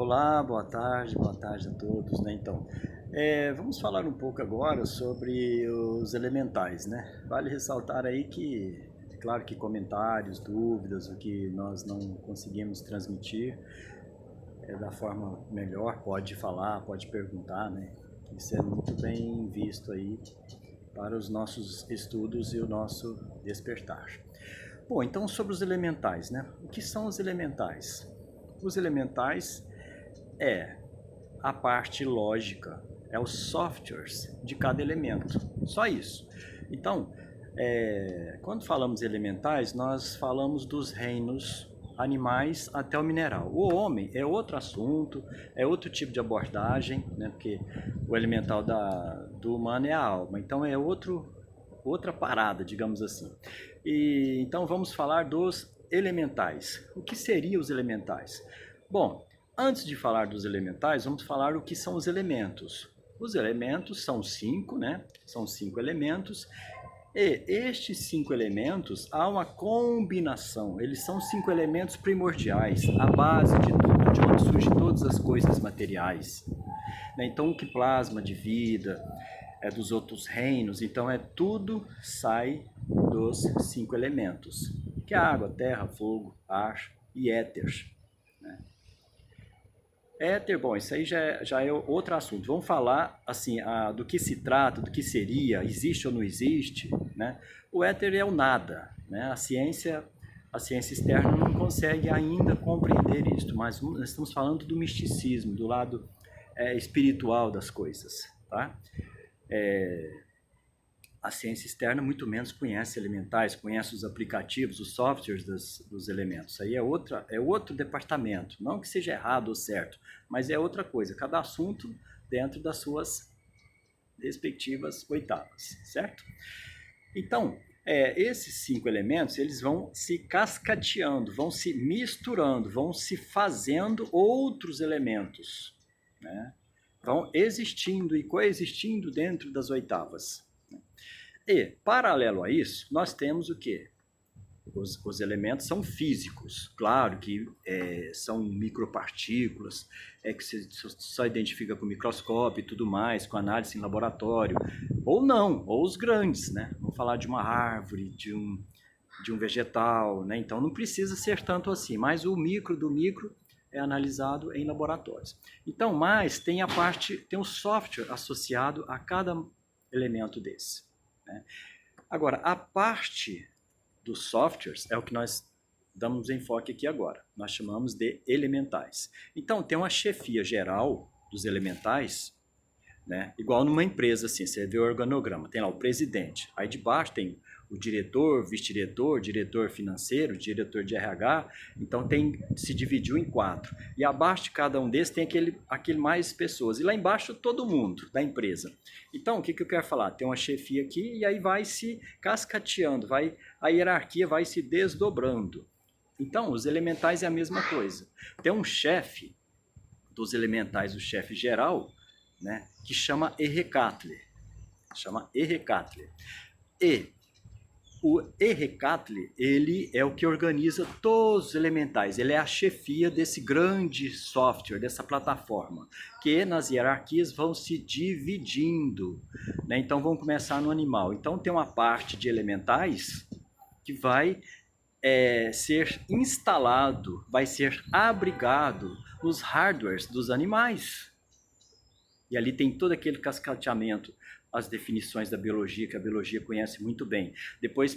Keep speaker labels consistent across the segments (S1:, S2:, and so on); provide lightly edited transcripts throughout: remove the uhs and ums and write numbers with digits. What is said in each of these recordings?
S1: Olá, boa tarde a todos, né? Então, vamos falar um pouco agora sobre os elementais, né? Vale ressaltar aí que, claro que comentários, dúvidas, o que nós não conseguimos transmitir da forma melhor, pode falar, pode perguntar, né? Isso é muito bem visto aí para os nossos estudos e o nosso despertar. Bom, então sobre os elementais, né? O que são os elementais? Os elementais é a parte lógica, é os softwares de cada elemento, só isso. Então, quando falamos elementais, nós falamos dos reinos animais até o mineral. O homem é outro assunto, é outro tipo de abordagem, né? Porque o elemental do humano é a alma, então é outra parada, digamos assim. E então vamos falar dos elementais. O que seriam os elementais? Bom, antes de falar dos elementais, vamos falar o que são os elementos. Os elementos são 5, né? São 5 elementos. E estes 5 elementos, há uma combinação. Eles são 5 elementos primordiais, a base de tudo, de onde surgem todas as coisas materiais. Então, o que plasma de vida, é dos outros reinos, então tudo sai dos 5 elementos, que é a água, terra, fogo, ar e éter. Éter, bom, isso aí já é outro assunto. Vamos falar assim, do que se trata, do que seria, existe ou não existe, né? O éter é o nada, né? A ciência externa não consegue ainda compreender isso, mas nós estamos falando do misticismo, do lado espiritual das coisas, tá? A ciência externa muito menos conhece elementais, conhece os aplicativos, os softwares dos elementos. Aí é outro departamento. Não que seja errado ou certo, mas é outra coisa. Cada assunto dentro das suas respectivas oitavas, certo? Então, esses 5 elementos, eles vão se cascateando, vão se misturando, vão se fazendo outros elementos, né? Vão existindo e coexistindo dentro das oitavas. E, paralelo a isso, nós temos o quê? Os elementos são físicos, claro que são micropartículas, que você só identifica com microscópio e tudo mais, com análise em laboratório, ou não, ou os grandes, né? Vamos falar de uma árvore, de um vegetal, né? Então não precisa ser tanto assim, mas o micro do micro é analisado em laboratórios. Então, mas tem um software associado a cada elemento desse. Agora, a parte dos softwares é o que nós damos enfoque aqui agora. Nós chamamos de elementais. Então, tem uma chefia geral dos elementais, né? Igual numa empresa, assim, você vê o organograma, tem lá o presidente, aí debaixo tem o diretor, vice-diretor, diretor financeiro, diretor de RH, então se dividiu em 4. E abaixo de cada um desses tem aquele mais pessoas. E lá embaixo todo mundo da empresa. Então, o que eu quero falar? Tem uma chefia aqui e aí vai se cascateando, a hierarquia vai se desdobrando. Então, os elementais é a mesma coisa. Tem um chefe dos elementais, o chefe geral, né, que chama Errecatle. E o Errecatle, ele é o que organiza todos os elementais, ele é a chefia desse grande software, dessa plataforma, que nas hierarquias vão se dividindo, né? Então vamos começar no animal. Então tem uma parte de elementais que vai ser instalado, vai ser abrigado nos hardwares dos animais. E ali tem todo aquele cascateamento, as definições da biologia, que a biologia conhece muito bem. Depois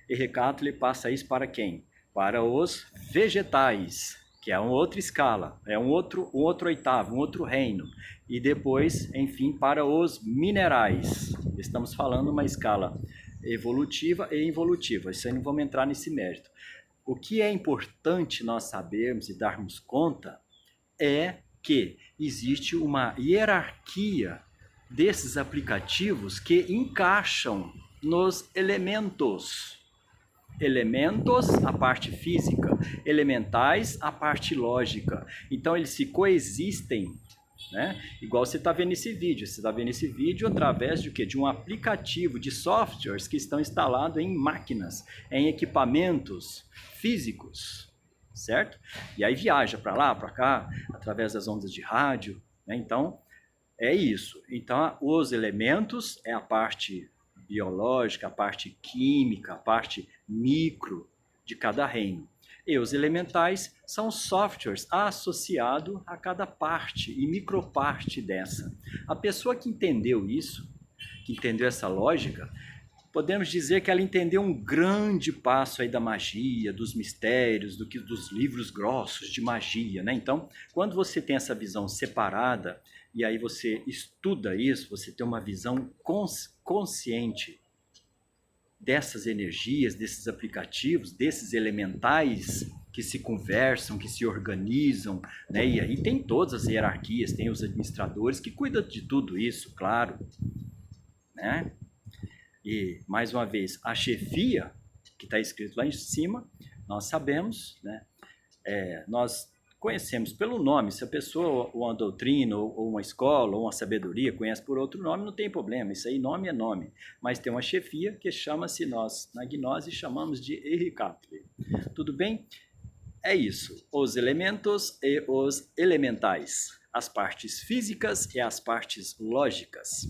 S1: Errecatle passa isso para quem? Para os vegetais, que é uma outra escala, é um outro oitavo, um outro reino. E depois, enfim, para os minerais. Estamos falando uma escala evolutiva e involutiva. Isso aí não vamos entrar nesse mérito. O que é importante nós sabermos e darmos conta é que existe uma hierarquia desses aplicativos que encaixam nos elementos. Elementos, a parte física, elementais, a parte lógica. Então eles se coexistem, né? Igual você está vendo esse vídeo. Você está vendo esse vídeo através de quê? De um aplicativo de softwares que estão instalados em máquinas, em equipamentos físicos, certo? E aí viaja para lá, para cá, através das ondas de rádio, né? Então, é isso. Então, os elementos é a parte biológica, a parte química, a parte micro de cada reino. E os elementais são softwares associados a cada parte e microparte dessa. A pessoa que entendeu isso, que entendeu essa lógica, podemos dizer que ela entendeu um grande passo aí da magia, dos mistérios, dos livros grossos de magia, né? Então, quando você tem essa visão separada e aí você estuda isso, você tem uma visão consciente dessas energias, desses aplicativos, desses elementais que se conversam, que se organizam, né? E aí tem todas as hierarquias, tem os administradores que cuidam de tudo isso, claro, né? E, mais uma vez, a chefia, que está escrito lá em cima, nós sabemos, né? Nós conhecemos pelo nome. Se a pessoa, ou uma doutrina, ou uma escola, ou uma sabedoria, conhece por outro nome, não tem problema. Isso aí, nome é nome. Mas tem uma chefia que chama-se, nós, na gnose, chamamos de Ericapre. Tudo bem? É isso. Os elementos e os elementais. As partes físicas e as partes lógicas.